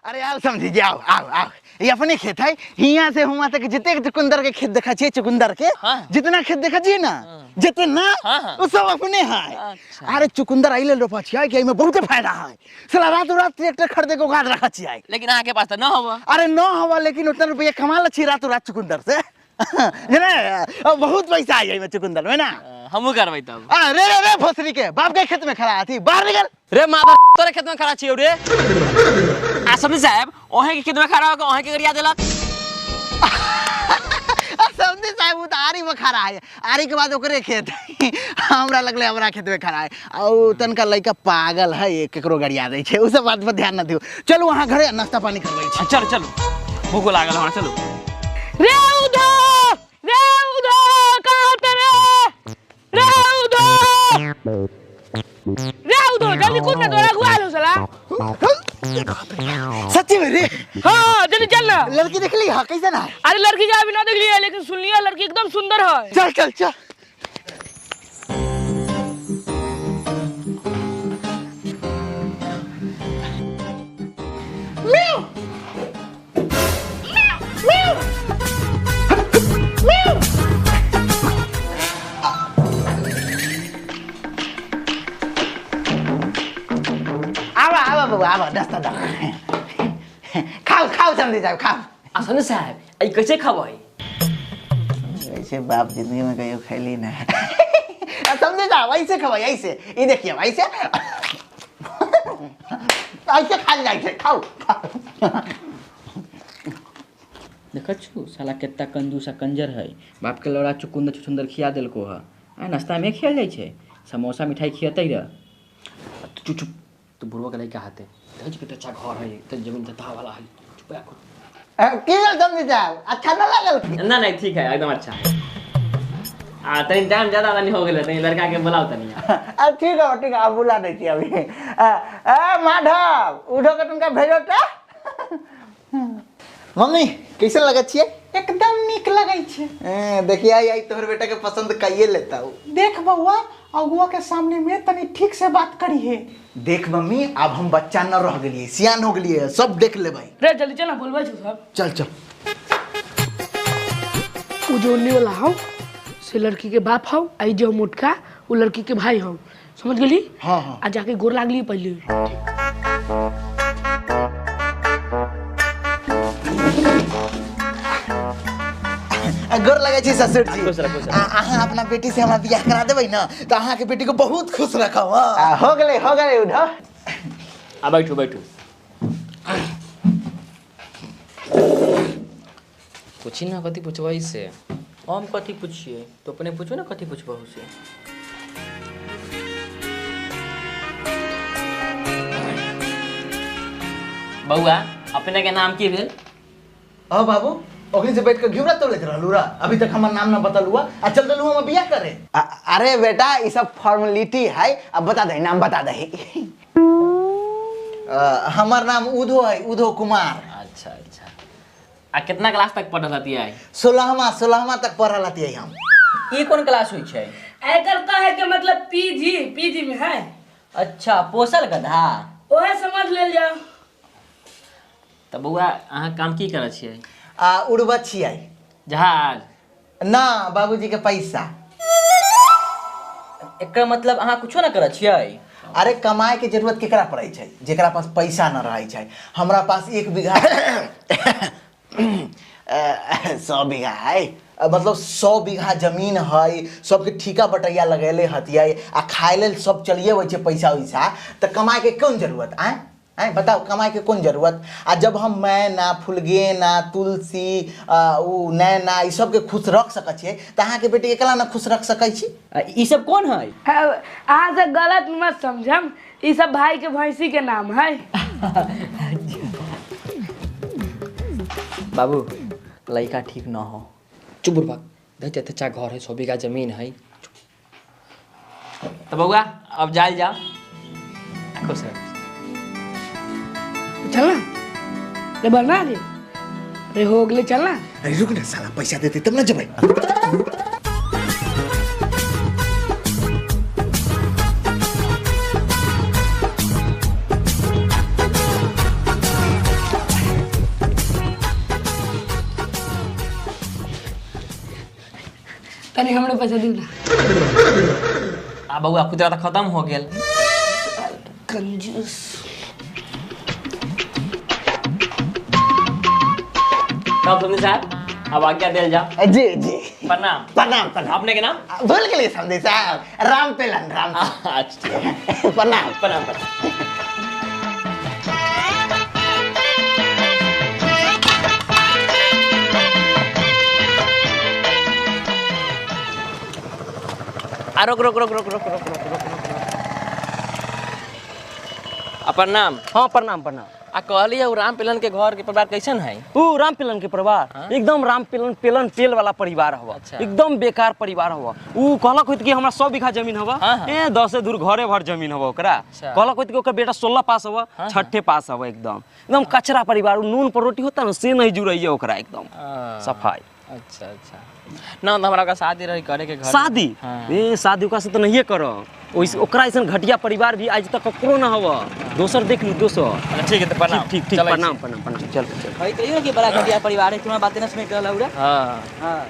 अरे आओ समझी जाओ आओ आओ ये अपने खेत है यहाँ से हुआ तक जितने चुकंदर के खेत देखा चाहिए चुकंदर के जितना खेत देखा चाहिए ना जितना वो सब अपने है। अरे चुकंदर आई ले रोपा चाहिए कि में बहुत फायदा है। साला रात रात ट्रैक्टर खरीदे को गाड़ रखा चाहिए लेकिन आके पास तो न हवा। अरे न हवा लेकिन उतना रुपया कमा ली रात रात चुकंदर से बहुत पैसा आई है चुकंदर में ना हम करवाई तब। अरे रे रे भोसरी के बाप के खेत में खड़ा थी बाहर निकल रे माता तोरे खेत में खड़ा छियो रे आ समझ साहब ओहे के खेत में खड़ा होके ओहे के गरिया देलक। समझे साहब वो तो आरी में खड़ा है आरी के बाद ओकरे खेत हमरा लगले हमरा खेत में खड़ा है और तनका लड़का पागल है ये केकरो गरिया दै छै उ सब बात पर ध्यान न दियो। चलो वहां घरे नाश्ता पानी करबै छी। चलो चलो भूख लागल हमरा चलो। रे उधो कहां पे रे उधो जल्दी कूद ना तोरा गुआ लो साला। सच्ची में रे? हां जल्दी चल ना। लड़की देख ली हां कैसे ना? अरे लड़की का अभी ना देख लिया लेकिन सुन लिया लड़की एकदम सुंदर है। चल चल चल आवा नाश्ता दा खाओ खाओ समझे जाओ खाओ। आ समझ साहब आई कैसे खवाई ऐसे बाप जिंदगी में कहीं खैली ना समझे जाओ ऐसे खवाई ऐसे ये देखिए ऐसे ऐसे खा जाए खाओ देखा छु साला कितना कंजूसा कंजर है बाप के लड़ा चुकुंदर चुचुंदर खिया देलको है आ नाश्ता में खिया जाय छै समोसा मिठाई खियतै र चुप चुप तो बुढ़वा के लइका हाथे तज पे अच्छा घर है त जमीन तता वाला है चुप रखो। की समझे जाओ अच्छा ना लागल ना नहीं ठीक है एकदम अच्छा है। आ तनी टाइम ज्यादा नहीं हो गेल तनी लड़का के बुलाओ तनी। ठीक है आप बुला दै छी अभी। माधव उठो के तुमका भेजो त मम्मी कैसे लगे छिए? एकदम निक लगे छे। देखिए आई तोहर बेटा के पसंद कइए लेता हूँ। देख बउआ अगुआ के सामने में तनी ठीक से बात करी है। देख मम्मी अब हम बच्चा न रह गलिए सियान हो गलिए सब देख ले भाई। रे जल्दी चल ना बोलबे छु सब। चल चल उ जोड़ने वाला हूं से लड़की के बाप हूं आई जो मोटका वो लड़की के भाई हूं समझ गेली। हां हां आ जाके गोर लागली पहले। गोर लगे छी ससुर जी। अहाँ अपना बेटी से हमरा बियाह करा देबै ना तो अहाँ के बेटी को बहुत खुश रखब। हो गेलै उठो आ बैठो बैठो पूछी ना कथी पूछवाई से हम कथी पूछिए तो अपने पूछो ना कथी पूछबहू से। बउआ अपने के नाम की भेल? हां बाबू ओखनी से बैठ के घिउरा तोड़त रहलू रा अभी तक हमर नाम ना बतलुआ आ चल देलू हम बियाह करे। अरे बेटा ये सब फॉर्मेलिटी है अब बता दे नाम बता दे। हमर नाम उधो है उधो कुमार। अच्छा अच्छा आ कितना क्लास तक पढ़ल हती है? 16वां तक पढ़ल हती हम। ई कौन क्लास होई छै? एकर कहे के मतलब पीजी में है। अच्छा पोसल गधा ओहे समझ लेल जाओ। त बउआ अहाँ काम की करै छियै? उड़बत छियै। जहाज ना बाबूजी के पैसा। एकर मतलब अहाँ कुछो ना करै छियै? अरे कमाए के जरूरत केकरा पड़ै छै जेकरा पास पैसा न रहै छै। हमरा पास 1 बीघा 100 बीघा है मतलब 100 बीघा जमीन है सबके ठिका बटैया लगेले हतियै आ खाए लेल सब चलिए होइ छै पैसा वैसा त कमाए के कौन जरूरत आए बताओ कमाए के कौन जरूरत। आ जब हम मैना फुलगेना तुलसी उ नैना ई सब के खुश रख सकै छियै त अहाँ के बेटी एकला न खुश रख सकै छी? ई सब कौन है? अहाँ से गलत मत समझम ई सब भाई के भैंसी के नाम है। बाबू लड़का ठीक न हो चुप बुढ़बा देखते अच्छा घर है 100 बीघा जमीन है। तो बउआ अब जाल जाओ खुश रह। चलना रे बना रे रे हो गले चलना। अरे रुक ना साला पैसा देते तब ना जबै। तनी हमरे पैसा दी ना। आ बउआ खुदरा तो खत्म हो गेल। कंजूस। तब तुमने साहब अब आज्ञा देल जाओ। जी जी प्रणाम। प्रणाम प्रणाम। आपने के नाम? भूल गेलिए समझे साहब, राम पेलन राम। अच्छा प्रणाम। प्रणाम प्रणाम। रुक रुक रुक रुक रुक रुक रुक रुक प्रणाम। हाँ प्रणाम प्रणाम। आ कहलिए उ राम पिलन के घर के परिवार कैसन है? ऊ राम पेलन के परिवार एकदम राम पेलन पेलन पेल वाला परिवार हवा। अच्छा। एकदम बेकार परिवार हवा। ऊ कहलक होत कि हमरा 100 बीघा जमीन हवा। हाँ, हाँ। 10 से दूर घरे भर जमीन हवा ओकरा। अच्छा। कहलक होत कि ओकर बेटा 16 पास हवा, छठे पास हवा। एकदम कचरा परिवार। ऊ नून पर रोटी होता ना से नहीं जुड़ैया ओकरा एकदम सफाई। अच्छा अच्छा ना तो हमरा का शादी रही करे के घर। शादी हाँ। शादी ओकरा से तो नहीं करो। ओइसे ओकरा ऐसा घटिया परिवार भी आज तक ककरो ना हवा। दोसर देख ली दोसर। ठीक है तो प्रणाम। ठीक ठीक चलै छी। प्रणाम प्रणाम प्रणाम। चल चल। भाई कहियो कि बड़ा घटिया परिवार है, तुम्हारा बातें ना सुने के लौड़ा। हाँ हाँ